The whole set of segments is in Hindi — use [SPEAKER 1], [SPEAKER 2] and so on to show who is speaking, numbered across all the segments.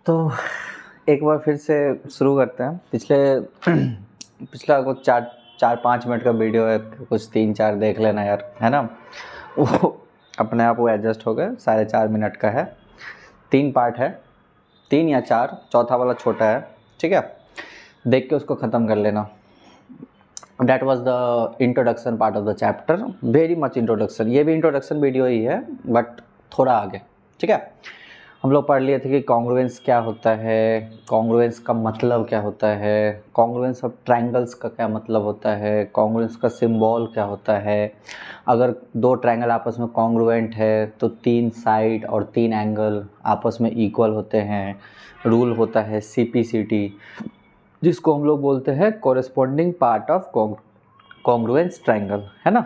[SPEAKER 1] तो एक बार फिर से शुरू करते हैं। पिछला कुछ चार पाँच मिनट का वीडियो है, कुछ 3-4 देख लेना यार, है ना। वो अपने आप वो एडजस्ट हो गए। 4.5 मिनट का है, 3 पार्ट है, 3 या 4, चौथा वाला छोटा है, ठीक है। देख के उसको ख़त्म कर लेना। That was the introduction part of the chapter, very much introduction। ये भी इंट्रोडक्शन वीडियो ही है बट थोड़ा आगे, ठीक है। हम लोग पढ़ लिए थे कि कॉन्ग्रुएंस क्या होता है, कॉन्ग्रुएंस का मतलब क्या होता है, कॉन्ग्रुएंस ऑफ ट्रायंगल्स का क्या मतलब होता है, कॉन्ग्रुएंस का सिंबल क्या होता है। अगर 2 ट्रायंगल आपस में कॉन्ग्रुएंट है तो 3 साइड और 3 एंगल आपस में इक्वल होते हैं। रूल होता है CPCT, जिसको हम लोग बोलते हैं corresponding part of congruence triangle, है ना।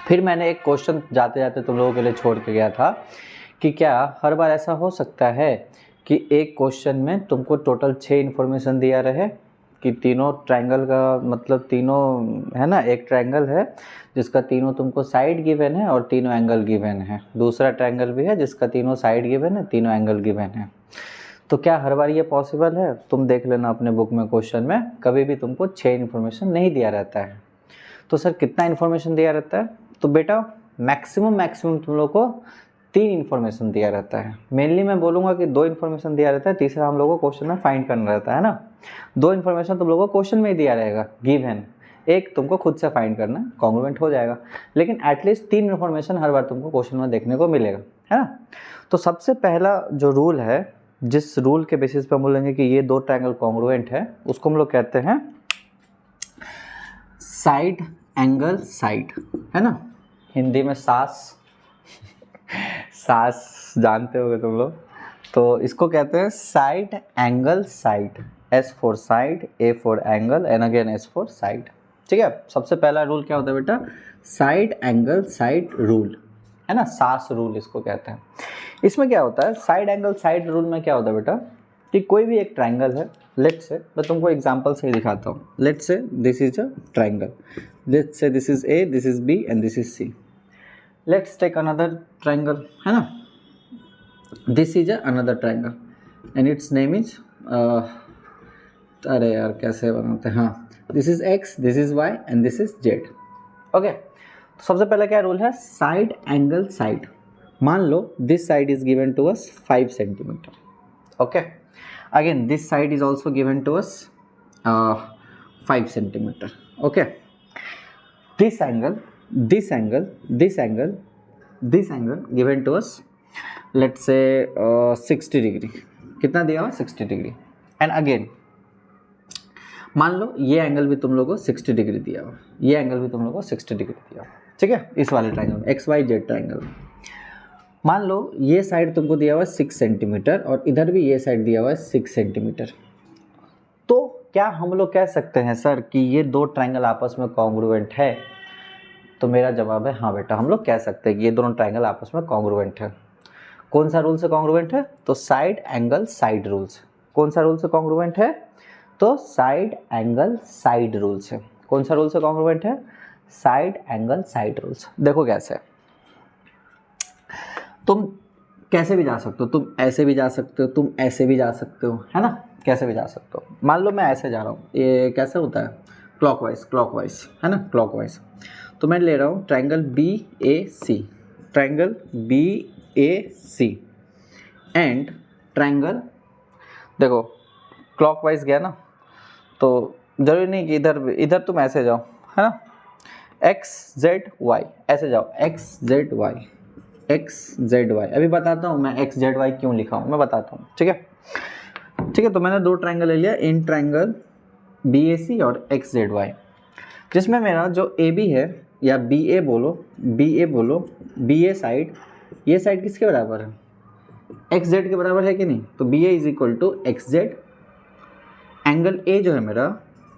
[SPEAKER 1] फिर मैंने एक क्वेश्चन जाते जाते तुम लोगों के लिए छोड़ के गया था कि क्या हर बार ऐसा हो सकता है कि एक क्वेश्चन में तुमको टोटल 6 इन्फॉर्मेशन दिया रहे कि तीनों ट्रायंगल का मतलब तीनों, है ना। एक ट्रायंगल है जिसका तीनों तुमको साइड गिवन है और तीनों एंगल गिवन है। दूसरा ट्रायंगल भी है जिसका तीनों साइड गिवन है, तीनों एंगल गिवन है। तो क्या हर बार ये पॉसिबल है? तुम देख लेना अपने बुक में, क्वेश्चन में कभी भी तुमको 6 इन्फॉर्मेशन नहीं दिया रहता है। तो सर कितना इन्फॉर्मेशन दिया रहता है? तो बेटा मैक्सिमम तुम लोग को 3 इन्फॉर्मेशन दिया रहता है। मेनली मैं बोलूँगा कि 2 इन्फॉर्मेशन दिया रहता है, तीसरा हम लोगों को क्वेश्चन में फाइंड करना रहता है ना। 2 इन्फॉर्मेशन तुम लोगों को क्वेश्चन में ही दिया रहेगा गिवन, एक तुमको खुद से फाइंड करना है, कॉन्ग्रुएंट हो जाएगा। लेकिन एटलीस्ट 3 इन्फॉर्मेशन हर बार तुमको क्वेश्चन में देखने को मिलेगा, है ना। तो सबसे पहला जो रूल है, जिस रूल के बेसिस पे हम बोलेंगे कि ये 2 ट्रायंगल कॉन्ग्रुएंट है, उसको हम लोग कहते हैं साइड एंगल साइड, है ना। हिंदी में सास जानते होगे तुम लोग। तो इसको कहते हैं side angle side. S for side, A for angle and again S for side, ठीक है। सबसे पहला रूल क्या होता है बेटा? साइड एंगल साइड रूल, है ना। सास रूल इसको कहते हैं। इसमें क्या होता है साइड एंगल साइड रूल में? क्या होता है बेटा कि कोई भी एक ट्रायंगल है, लेट्स से मैं तुमको एग्जांपल से ही दिखाता हूँ। Let's say this is a triangle, let's say this is A, this is B and this is C। Let's take another triangle, है ना। This is another triangle and its name is अरे यार कैसे बनाते हैं, हाँ, this is X, this is Y and this is Z, okay. तो सबसे पहले क्या रूल है? Side angle side. मान लो this side is given to us 5 centimetre, okay. Again this side is also given to us 5 centimetre, okay. This angle given to us let's say 60 degree. कितना दिया हुआ? 60 डिग्री। एंड अगेन मान लो ये एंगल भी तुम लोगों को 60 डिग्री दिया हुआ, ये एंगल भी तुम लोगों को 60 डिग्री दिया हुआ, ठीक है। इस वाले ट्रायंगल में XYZ ट्रायंगल में मान लो ये साइड तुमको दिया हुआ है 6 सेंटीमीटर और इधर भी ये साइड दिया हुआ है 6 सेंटीमीटर। तो क्या हम लोग कह सकते हैं सर कि ये 2 ट्रायंगल आपस में कॉन्ग्रुएंट है? तो मेरा जवाब है हाँ बेटा, हम लोग कह सकते हैं कि ये दोनों ट्रायंगल आपस में कॉन्ग्रुएंट है। कौन सा रूल से कॉन्ग्रुएंट है? तो साइड एंगल साइड रूल से। कौन सा रूल से कॉन्ग्रुएंट है? तो साइड एंगल साइड रूल से। कौन सा रूल से कॉन्ग्रुएंट है? साइड एंगल साइड रूल से। देखो कैसे, तुम कैसे भी जा सकते हो, तुम ऐसे भी जा सकते हो, तुम ऐसे भी जा सकते हो, है ना। कैसे भी जा सकते हो। मान लो मैं ऐसे जा रहा हूँ, ये कैसे होता है? क्लॉकवाइज, है ना, क्लॉकवाइज। तो मैं ले रहा हूँ triangle BAC, triangle BAC and triangle, देखो क्लॉकवाइज गया ना, तो जरूरी नहीं कि इधर तुम ऐसे जाओ, है ना। XZY ऐसे जाओ, XZY। अभी बताता हूँ मैं XZY क्यों लिखा हूँ, मैं बताता हूँ, ठीक है। तो मैंने 2 ट्रायंगल ले लिया, इन ट्रायंगल BAC और XZY, जिसमें मेरा जो AB है या BA बोलो, BA साइड, ये साइड किसके बराबर है? XZ के बराबर है कि नहीं? तो BA is equal to XZ। Angle A जो है मेरा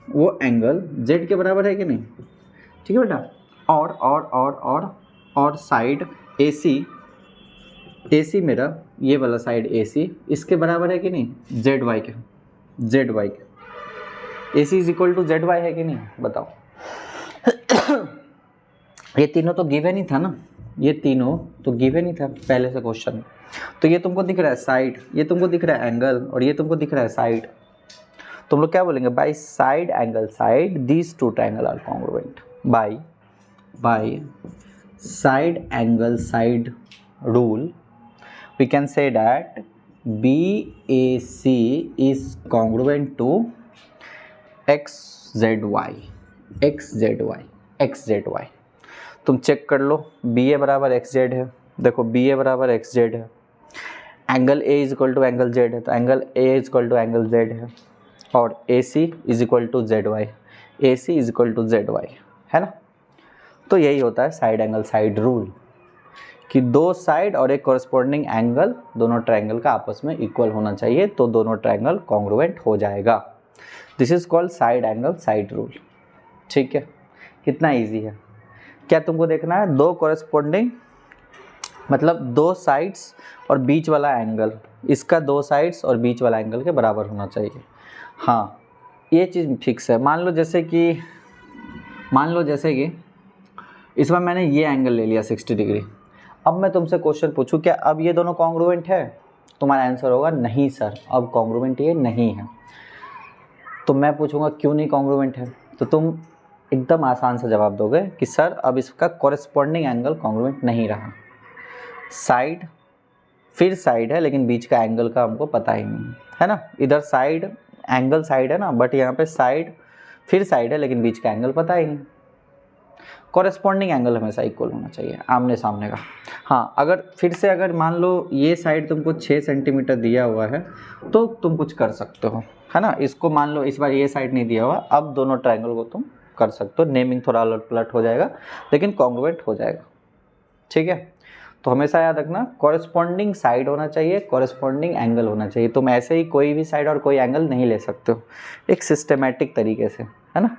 [SPEAKER 1] वो एंगल Z के बराबर है कि नहीं? ठीक है बेटा। और साइड AC मेरा ये वाला साइड AC इसके बराबर है कि नहीं? ZY के। AC is equal to ZY है कि नहीं? बताओ। ये तीनों तो गिवन ही था ना, ये तीनों तो गिवन ही था पहले से क्वेश्चन में। तो ये तुमको दिख रहा है साइड, ये तुमको दिख रहा है एंगल, और ये तुमको दिख रहा है साइड। तुम लोग क्या बोलेंगे? By side angle side these two triangle are congruent. By side angle side rule we can say that BAC is congruent to XZY। तुम चेक कर लो, BA बराबर XZ है, देखो BA बराबर XZ है, angle A is equal to angle Z है, तो angle A is equal to angle Z है, और AC is equal to ZY, AC is equal to ZY, है ना। तो यही होता है साइड एंगल साइड रूल, कि दो साइड और एक कॉरस्पॉन्डिंग एंगल दोनों ट्रायंगल का आपस में इक्वल होना चाहिए, तो दोनों ट्रायंगल कॉन्ग्रुएंट हो जाएगा। This is called side angle side rule. ठीक है, कितना इजी है। क्या तुमको देखना है? दो कॉरस्पॉन्डिंग मतलब दो साइड्स और बीच वाला एंगल, इसका दो साइड्स और बीच वाला एंगल के बराबर होना चाहिए। हाँ, ये चीज़ फिक्स है। मान लो जैसे कि इस बार मैंने ये एंगल ले लिया 60 डिग्री। अब मैं तुमसे क्वेश्चन पूछूं क्या अब ये दोनों कॉन्ग्रुएंट है? तुम्हारा आंसर होगा नहीं सर, अब कॉन्ग्रुएंट ये नहीं है। तो मैं पूछूंगा क्यों नहीं कॉन्ग्रुएंट है? तो तुम एकदम आसान से जवाब दोगे कि सर अब इसका कॉरस्पॉन्डिंग एंगल कॉन्ग्रुएंट नहीं रहा। साइड फिर साइड है, लेकिन बीच का एंगल का हमको पता ही नहीं है ना। इधर साइड एंगल साइड है ना, बट यहाँ पे साइड फिर साइड है, लेकिन बीच का एंगल पता ही नहीं। कॉरस्पॉन्डिंग एंगल हमेशा इक्वल होना चाहिए आमने सामने का। हाँ, अगर मान लो ये साइड तुमको 6 सेंटीमीटर दिया हुआ है तो तुम कुछ कर सकते हो, है ना। इसको मान लो इस बार ये साइड नहीं दिया हुआ, अब दोनों ट्रायंगल को तुम कर सकते हो। नेमिंग थोड़ा उलट पलट हो जाएगा, लेकिन कॉन्ग्रुएंट हो जाएगा। ठीक है, तो हमेशा याद रखना कॉरस्पॉन्डिंग साइड होना चाहिए, कॉरस्पॉन्डिंग एंगल होना चाहिए। तुम ऐसे ही कोई भी साइड और कोई एंगल नहीं ले सकते हो, एक सिस्टमेटिक तरीके से, है ना।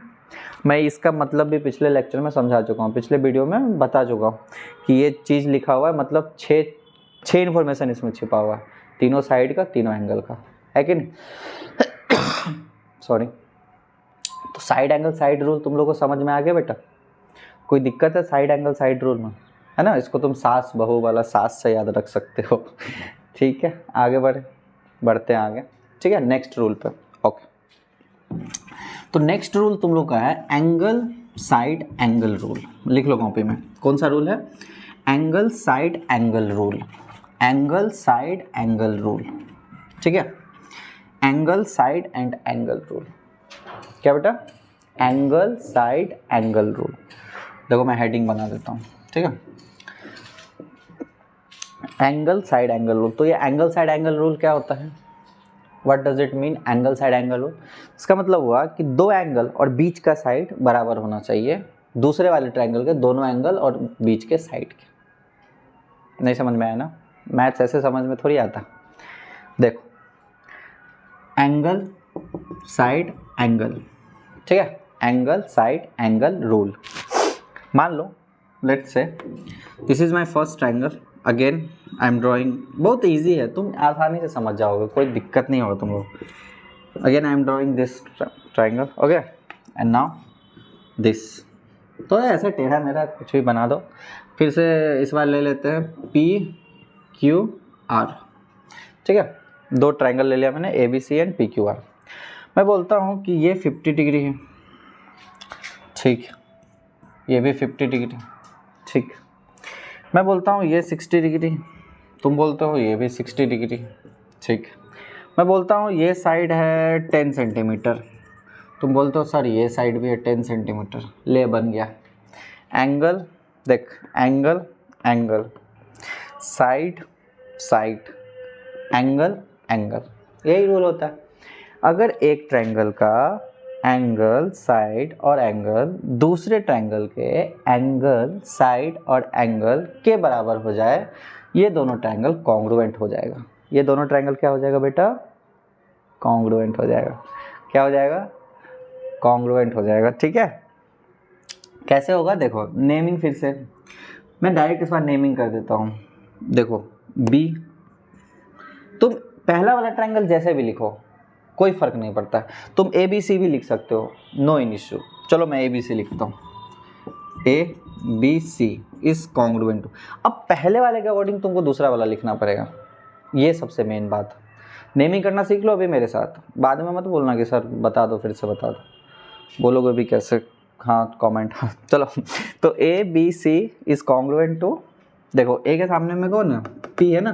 [SPEAKER 1] मैं इसका मतलब भी पिछले लेक्चर में समझा चुका हूँ, पिछले वीडियो में बता चुका हूँ कि ये चीज़ लिखा हुआ है, मतलब छः इन्फॉर्मेशन इसमें छिपा हुआ है, तीनों साइड का, तीनों एंगल का, है कि नहीं। सॉरी। तो साइड एंगल साइड रूल तुम लोगों को समझ में आ गया बेटा? कोई दिक्कत है साइड एंगल साइड रूल में? है ना, इसको तुम सास बहू वाला सास से याद रख सकते हो। ठीक है, आगे बढ़ते हैं आगे। ठीक है, नेक्स्ट रूल पे। ओके, तो नेक्स्ट रूल तुम लोग का है एंगल साइड एंगल रूल। लिख लो कॉपी में, कौन सा रूल है? Angle side angle rule. Angle side angle rule. ठीक है, angle side and angle rule. क्या बेटा? Angle side angle rule. देखो मैं हेडिंग बना देता हूँ। ठीक है, एंगल साइड एंगल रूल। तो ये एंगल साइड एंगल रूल क्या होता है? What does it mean angle side angle rule? इसका मतलब हुआ कि दो एंगल और बीच का साइड बराबर होना चाहिए, दूसरे वाले ट्रायंगल के दोनों एंगल और बीच के साइड के। नहीं समझ में आया ना? मैथ्स ऐसे समझ में थोड़ी आता। देखो, एंगल साइड एंगल, ठीक है, एंगल साइड एंगल रूल। मान लो let's say this is my first triangle, again I am drawing. बहुत इजी है, तुम आसानी से समझ जाओगे, कोई दिक्कत नहीं होगा तुम लोग। Again I am drawing this triangle, okay, and now this. तो ऐसे टेढ़ा मेरा कुछ भी बना दो। फिर से इस बार ले लेते हैं PQR। ठीक है, दो ट्रायंगल ले लिया मैंने, ABC एंड PQR। मैं बोलता हूँ कि ये 50 डिग्री है, ठीक, ये भी 50 डिग्री, ठीक। मैं बोलता हूँ ये 60 डिग्री, तुम बोलते हो ये भी 60 डिग्री, ठीक। मैं बोलता हूँ ये साइड है 10 सेंटीमीटर, तुम बोलते हो सर ये साइड भी है 10 सेंटीमीटर। ले, बन गया एंगल। देख, angle angle, side side, angle angle, यही रूल होता है। अगर एक ट्रायंगल का एंगल साइड और एंगल दूसरे ट्रायंगल के एंगल साइड और एंगल के बराबर हो जाए, ये दोनों ट्रायंगल कॉन्ग्रुएंट हो जाएगा। ये दोनों ट्रायंगल क्या हो जाएगा बेटा? कॉन्ग्रुएंट हो जाएगा। क्या हो जाएगा? कॉन्ग्रुएंट हो जाएगा। ठीक है, कैसे होगा? देखो नेमिंग, फिर से मैं डायरेक्ट इस बार नेमिंग कर देता हूँ। देखो B, तुम पहला वाला ट्रायंगल जैसे भी लिखो कोई फर्क नहीं पड़ता। तुम ABC भी लिख सकते हो, नो इन इश्यू। चलो मैं ABC लिखता हूँ, A B C is congruent to, अब पहले वाले के अकॉर्डिंग तुमको दूसरा वाला लिखना पड़ेगा, ये सबसे मेन बात। नेमिंग करना सीख लो अभी मेरे साथ, बाद में मत बोलना कि सर बता दो, फिर से बता दो, बोलोगे भी कैसे, हाँ कमेंट, हाँ चलो। तो A B C is congruent to, देखो ए के सामने में कौन है, पी है ना,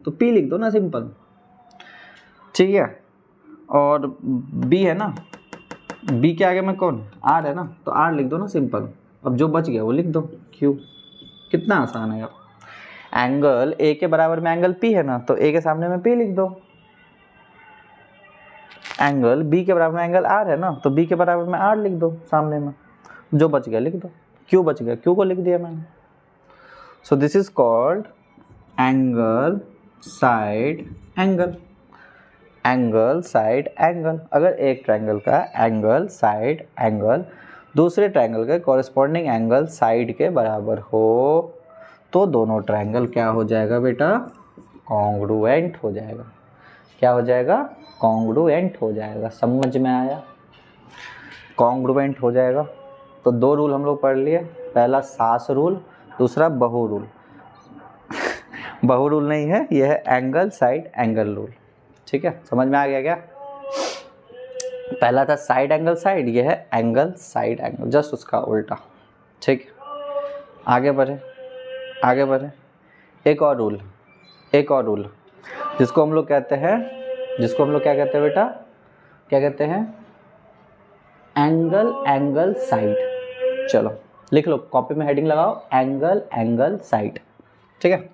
[SPEAKER 1] तो पी लिख दो ना सिंपल, ठीक है। और बी है ना, बी के आगे में कौन, आर है ना, तो आर लिख दो ना सिंपल। अब जो बच गया वो लिख दो क्यू, कितना आसान है यार। एंगल ए के बराबर में एंगल पी है ना, तो ए के सामने में पी लिख दो। एंगल बी के बराबर में एंगल आर है ना, तो बी के बराबर में आर लिख दो सामने में, जो बच गया लिख दो। क्यू बच गया, क्यू को लिख दिया मैंने। सो this is called angle side angle, angle side angle. अगर एक ट्रायंगल का एंगल साइड एंगल दूसरे ट्रायंगल के कॉरेस्पॉन्डिंग एंगल साइड के बराबर हो तो दोनों ट्रायंगल क्या हो जाएगा बेटा, कॉन्ग्रुएंट हो जाएगा। क्या हो जाएगा, कॉन्ग्रुएंट हो जाएगा। समझ में आया, कॉन्ग्रुएंट हो जाएगा। तो दो रूल हम लोग पढ़ लिए, पहला सास रूल, दूसरा बहु रूल। बहु रूल नहीं है, यह है एंगल साइड एंगल रूल, ठीक है। समझ में आ गया क्या, पहला था साइड एंगल साइड, यह है एंगल साइड एंगल, जस्ट उसका उल्टा, ठीक। आगे बढ़े, आगे बढ़े। एक और रूल, एक और रूल जिसको हम लोग कहते हैं, जिसको हम लोग क्या कहते हैं बेटा, क्या कहते हैं, एंगल एंगल साइड। चलो लिख लो, कॉपी में हेडिंग लगाओ, एंगल एंगल साइड, ठीक है।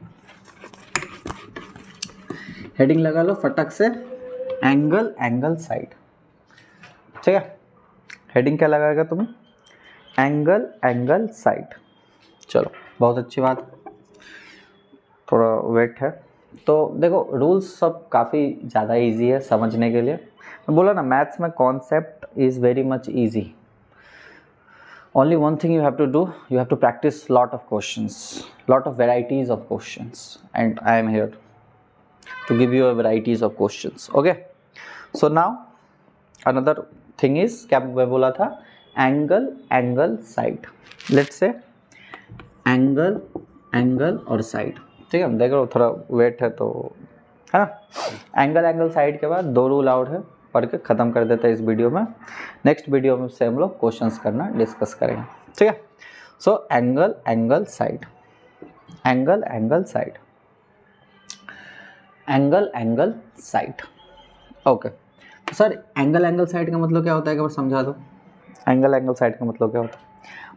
[SPEAKER 1] हेडिंग लगा लो फटक से, एंगल एंगल साइड, ठीक है। हेडिंग क्या लगाएगा तुम्हें, एंगल एंगल साइड। चलो बहुत अच्छी बात, थोड़ा वेट है। तो देखो रूल्स सब काफ़ी ज़्यादा इजी है समझने के लिए। मैं बोला ना मैथ्स में concept is very much easy. Only one thing you have to do, you have to practice lot of questions, lot of varieties of questions, and I am here to give you a varieties of questions. Okay, so now another thing is, क्या मैं बोला था, angle angle side. Let's say angle angle और साइड, ठीक है। देख लो थोड़ा वेट है तो, है ना। एंगल एंगल साइड के बाद दो रूल आउट है, पढ़ के ख़त्म कर देते हैं इस वीडियो में। नेक्स्ट वीडियो में से हम लोग क्वेश्चंस करना डिस्कस करेंगे, ठीक है। So angle angle side, angle angle side, angle angle side. Okay, तो सर एंगल एंगल साइड का मतलब क्या होता है, एक बार समझा दो। एंगल एंगल साइड का मतलब क्या होता है,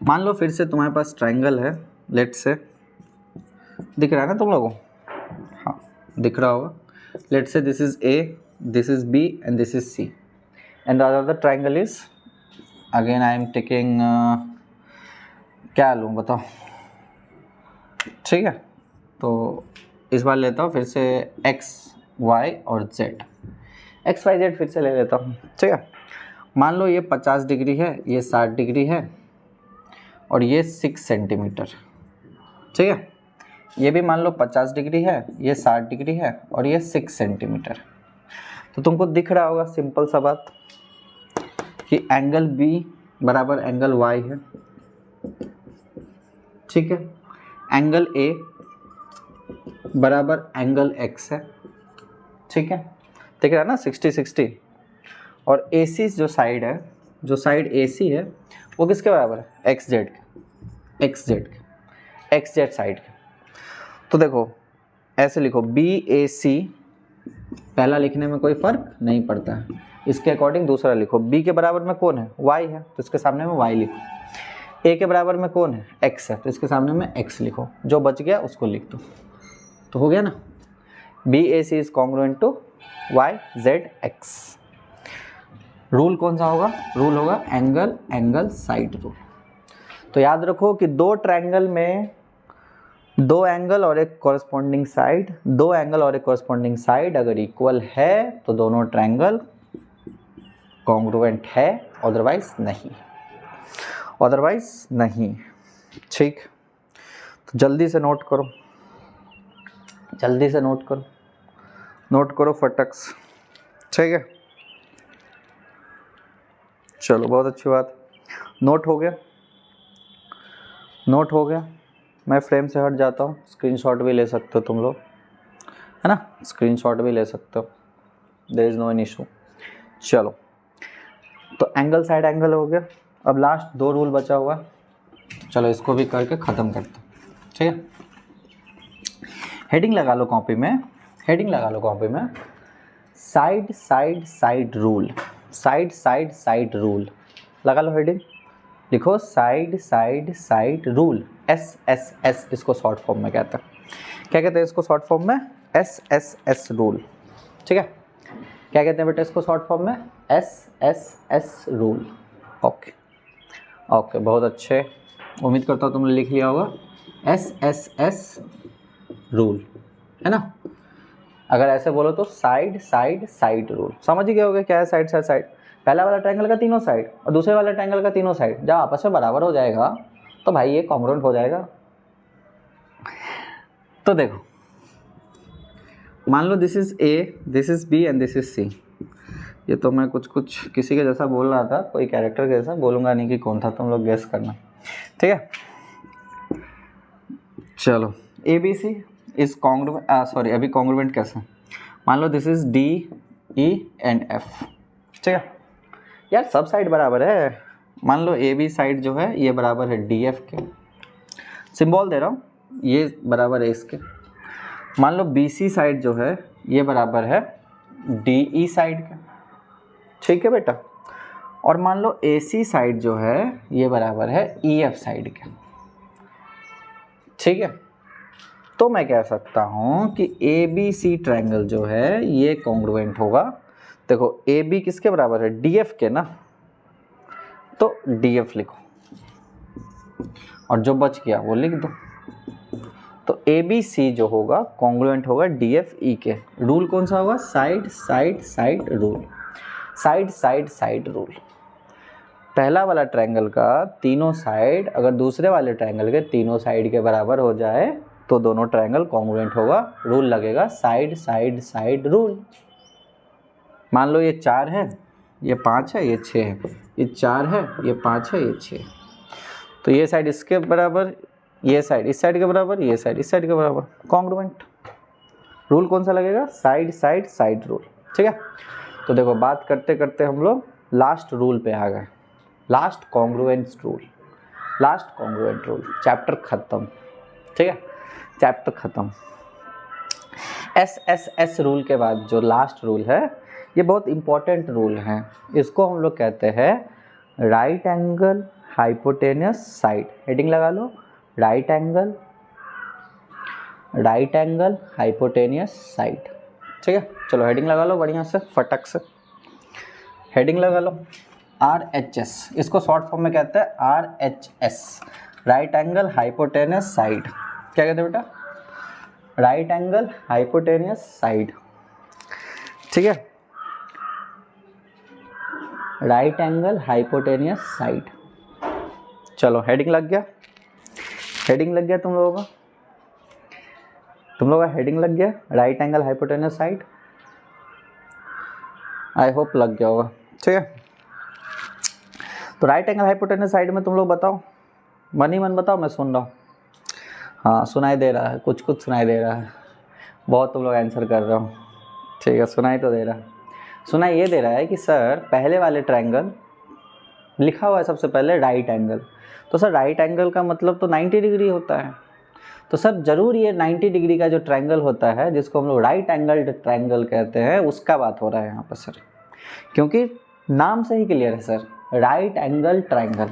[SPEAKER 1] मान लो फिर से तुम्हारे पास ट्राइंगल है, लेट्स से, दिख रहा है ना तुम लोगों को, हाँ दिख रहा होगा। Let's say this is A, this is B and this is C and the other triangle is, again I am taking क्या लूँ बताओ, ठीक है। तो इस बार लेता हूँ फिर से X Y और Z, X Y Z फिर से ले लेता हूँ, ठीक है। मान लो ये 50 डिग्री है, ये 60 डिग्री है और ये 6 सेंटीमीटर, ठीक है। ये भी मान लो 50 डिग्री है, ये 60 डिग्री है और ये 6 सेंटीमीटर। तो तुमको दिख रहा होगा सिंपल सा बात कि एंगल B बराबर एंगल Y है, ठीक है। एंगल A बराबर एंगल X है, ठीक है। दिख रहा है ना 60-60। और AC जो साइड है, जो साइड AC है वो किसके बराबर है, XZ के, XZ के, XZ साइड के। तो देखो ऐसे लिखो BAC, पहला लिखने में कोई फर्क नहीं पड़ता है, इसके अकॉर्डिंग दूसरा लिखो। B के बराबर में कौन है, Y है, तो इसके सामने में Y लिखो। A के बराबर में कौन है, X है, तो इसके सामने में X लिखो। जो बच गया उसको लिख दो, तो हो गया ना। BAC is congruent to YZX। Rule कौन सा होगा, रूल होगा एंगल एंगल साइड रूल। तो याद रखो कि दो ट्रायंगल में दो एंगल और एक कॉरस्पॉन्डिंग साइड, दो एंगल और एक कॉरस्पॉन्डिंग साइड अगर इक्वल है तो दोनों ट्रायंगल कॉन्ग्रुएंट है, अदरवाइज नहीं, अदरवाइज नहीं, ठीक। तो जल्दी से नोट करो, जल्दी से नोट करो, नोट करो फटक से, ठीक है। चलो बहुत अच्छी बात, नोट हो गया, नोट हो गया। मैं फ्रेम से हट जाता हूँ, स्क्रीनशॉट भी ले सकते हो तुम लोग, है ना, स्क्रीनशॉट भी ले सकते हो, there is no an issue. चलो, तो एंगल साइड एंगल हो गया। अब लास्ट 2 रूल बचा हुआ, चलो इसको भी करके ख़त्म करते हैं, ठीक है। हेडिंग लगा लो कॉपी में, हेडिंग लगा लो कॉपी में, side side side rule, side side side rule लगा लो हेडिंग। लिखो side side side rule, S S S इसको शॉर्ट फॉर्म में कहते हैं। क्या कहते हैं इसको शॉर्ट फॉर्म में? एस एस एस रूल, ठीक है। क्या कहते हैं बेटा इसको शॉर्ट फॉर्म में? S S S rule. Okay okay, बहुत अच्छे, उम्मीद करता हूँ तुमने लिख लिया होगा एस एस एस रूल, है ना। अगर ऐसे बोलो तो साइड साइड साइड रूल, समझ ही गए होगे क्या है साइड साइड साइड। पहला वाला ट्रायंगल का तीनों साइड और दूसरे वाला ट्रायंगल का तीनों साइड जब आपस में बराबर हो जाएगा तो भाई ये कॉन्ग्रुएंट हो जाएगा। तो देखो, मान लो this is A, this is B and this is C. ये तो मैं कुछ कुछ किसी के जैसा बोल रहा था, कोई कैरेक्टर के जैसा बोलूँगा नहीं कि कौन था, तुम लोग गेस करना, ठीक है। चलो, A B C is congruent, sorry अभी कॉन्ग्रुएंट कैसे, मान लो this is D E and F, ठीक है। यार सब साइड बराबर है, मान लो ए बी साइड जो है ये बराबर है डी एफ के, सिंबल दे रहा हूँ, ये बराबर है इसके। मान लो बी सी साइड जो है ये बराबर है डी ई साइड के, ठीक है बेटा। और मान लो ए सी साइड जो है ये बराबर है ई एफ साइड के, ठीक है। तो मैं कह सकता हूँ कि ए बी सी ट्रायंगल जो है ये कॉन्ग्रुएंट होगा। देखो ए बी किसके बराबर है? डी एफ के ना, तो डी एफ लिखो और जो बच गया वो लिख दो। तो ए बी सी जो होगा कॉन्ग्रुएंट होगा डी एफ ई के। रूल कौन सा होगा? Side side side rule, side side side rule. पहला वाला ट्रायंगल का तीनों साइड अगर दूसरे वाले ट्रायंगल के तीनों साइड के बराबर हो जाए तो दोनों ट्रायंगल कॉन्ग्रुएंट होगा, रूल लगेगा साइड साइड साइड रूल। मान लो ये 4 है, ये 5 है, ये 6 है, ये 4 है, ये 5 है, ये 6 है, तो ये साइड इसके बराबर, ये साइड इस साइड के बराबर, ये साइड इस साइड के बराबर, कॉन्ग्रुएंट। रूल कौन सा लगेगा? साइड साइड साइड रूल, ठीक है। तो देखो बात करते करते हम लोग लास्ट रूल पे आ गए, last congruence rule, last congruent rule, chapter खत्म, ठीक है, चैप्टर खत्म। एस एस एस रूल के बाद जो लास्ट रूल है ये बहुत इंपॉर्टेंट रूल है, इसको हम लोग कहते हैं right angle hypotenuse side. Heading लगा लो, राइट एंगल हाइपोटेनियस साइड, ठीक है। चलो हेडिंग लगा लो बढ़िया से, फटक से हेडिंग लगा लो। आर एच एस, इसको शॉर्ट फॉर्म में कहते हैं R H S, right angle hypotenuse side. क्या कहते हैं बेटा? राइट एंगल हाइपोटेनियस साइड, ठीक है, राइट एंगल हाइपोटेनियस साइड। चलो हेडिंग लग गया, हेडिंग लग गया तुम लोगों का, तुम लोगों का हेडिंग लग गया right angle hypotenuse side, I hope लग गया होगा, ठीक है। तो राइट एंगल हाइपोटेनियस साइड में तुम लोग बताओ, मन ही मन बताओ, मैं सुन रहा हूँ। हाँ सुनाई दे रहा है, कुछ कुछ सुनाई दे रहा है, बहुत तुम लोग आंसर कर रहे हो, ठीक है, सुनाई तो दे रहा है। सुनाई ये दे रहा है कि सर पहले वाले ट्रायंगल लिखा हुआ है सबसे पहले राइट एंगल, तो सर राइट एंगल का मतलब तो 90 डिग्री होता है, तो सर ज़रूर ये 90 डिग्री का जो ट्रायंगल होता है जिसको हम लोग राइट एंगल ट्रायंगल कहते हैं उसका बात हो रहा है यहाँ पर सर, क्योंकि नाम से ही क्लियर है सर, राइट एंगल ट्रायंगल।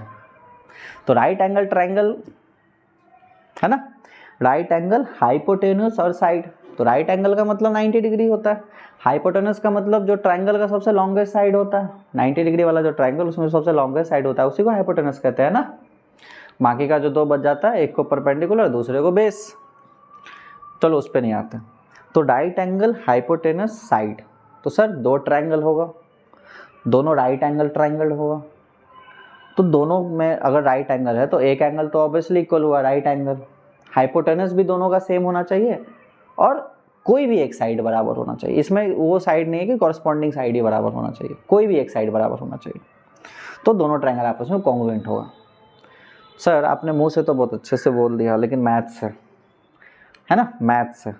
[SPEAKER 1] तो राइट एंगल ट्रायंगल है ना, राइट एंगल हाइपोटेन्यूस और साइड, तो राइट एंगल का मतलब 90 डिग्री होता है, हाइपोटेन्यूस का मतलब जो ट्रायंगल का सबसे लॉन्गेस्ट साइड होता है, 90 डिग्री वाला जो ट्रायंगल उसमें सबसे लॉन्गेस्ट साइड होता है उसी को हाइपोटेन्यूस कहते हैं ना। बाकी का जो 2 बच जाता है, एक को परपेंडिकुलर दूसरे को बेस, चलो उस पर नहीं आते। तो राइट एंगल हाइपोटेन्यूस साइड, तो सर 2 ट्रायंगल होगा, दोनों राइट एंगल ट्रायंगल होगा, तो दोनों में अगर राइट एंगल है तो एक एंगल तो ऑब्वियसली इक्वल हुआ राइट एंगल, हाइपोटेनस भी दोनों का सेम होना चाहिए और कोई भी एक साइड बराबर होना चाहिए, इसमें वो साइड नहीं है कि कॉरस्पॉन्डिंग साइड ही बराबर होना चाहिए, कोई भी एक साइड बराबर होना चाहिए, तो दोनों ट्रायंगल आपस में कॉन्ग्रुएंट होगा। सर आपने मुंह से तो बहुत अच्छे से बोल दिया, लेकिन मैथ्स है ना, मैथ्स है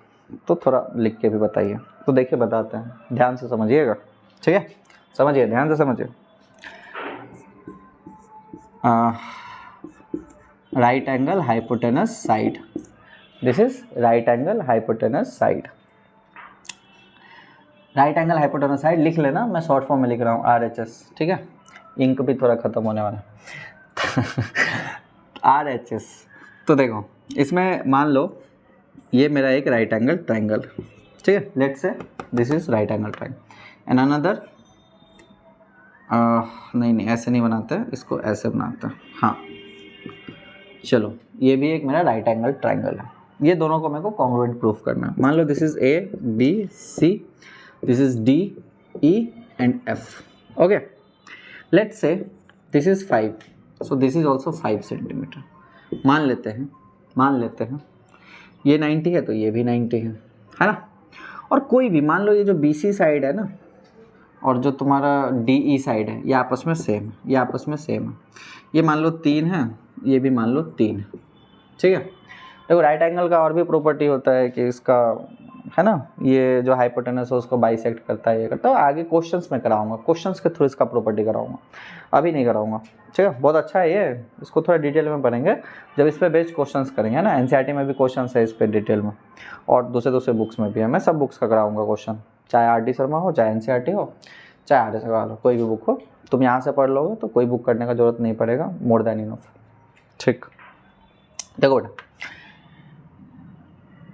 [SPEAKER 1] तो थोड़ा लिख के भी बताइए। तो देखिए बताते हैं, ध्यान से समझिएगा, ठीक है, समझिए, ध्यान से समझिए। Right angle hypotenuse side, this is right angle hypotenuse side. Right angle hypotenuse side लिख लेना, मैं शॉर्ट फॉर्म में लिख रहा हूँ RHS, ठीक है, इंक भी थोड़ा ख़त्म होने वाला RHS। तो देखो इसमें मान लो ये मेरा एक राइट एंगल ट्राइंगल, ठीक है, let's say this is right angle triangle and another, नहीं ऐसे नहीं बनाते हैं, इसको ऐसे बनाते हैं, हाँ चलो ये भी एक मेरा राइट एंगल ट्राइंगल है। ये दोनों को मेरे को कॉन्ग्रुएंट प्रूफ करना है। मान लो this is ABC, this is DE and F, okay, let's say this is 5, so this is also 5 centimetre. मान लेते हैं ये 90 है तो ये भी 90 है ना। और कोई भी मान लो ये जो BC साइड है ना और जो तुम्हारा DE साइड है, ये आपस में सेम है, ये आपस में सेम है। ये मान लो 3 है, ये भी मान लो 3 है, ठीक है। देखो राइट एंगल का और भी प्रॉपर्टी होता है कि इसका, है ना, ये जो हाइपोटेनस है उसको बाइसेक्ट करता है, ये करता है। आगे क्वेश्चंस में कराऊंगा, क्वेश्चंस के थ्रू इसका प्रॉपर्टी कराऊंगा, अभी नहीं कराऊंगा, ठीक है। बहुत अच्छा है ये, इसको थोड़ा डिटेल में पढ़ेंगे जब इस पर बेस्ड क्वेश्चंस करेंगे, है ना। NCERT में भी क्वेश्चंस है इस पर डिटेल में, और दूसरे बुक्स में भी है। मैं सब बुक्स का कराऊंगा क्वेश्चन, चाहे RD शर्मा हो, चाहे NCERT हो, चाहे आर्य सवाल हो, कोई भी बुक हो, तुम यहाँ से पढ़ लोगे तो कोई बुक करने का जरूरत नहीं पड़ेगा, मोर देन इनफ, ठीक। देखो बेटा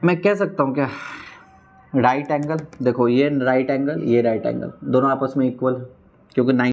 [SPEAKER 1] मैं कह सकता हूँ क्या, राइट एंगल, देखो ये राइट एंगल, ये राइट एंगल, दोनों आपस में इक्वल है क्योंकि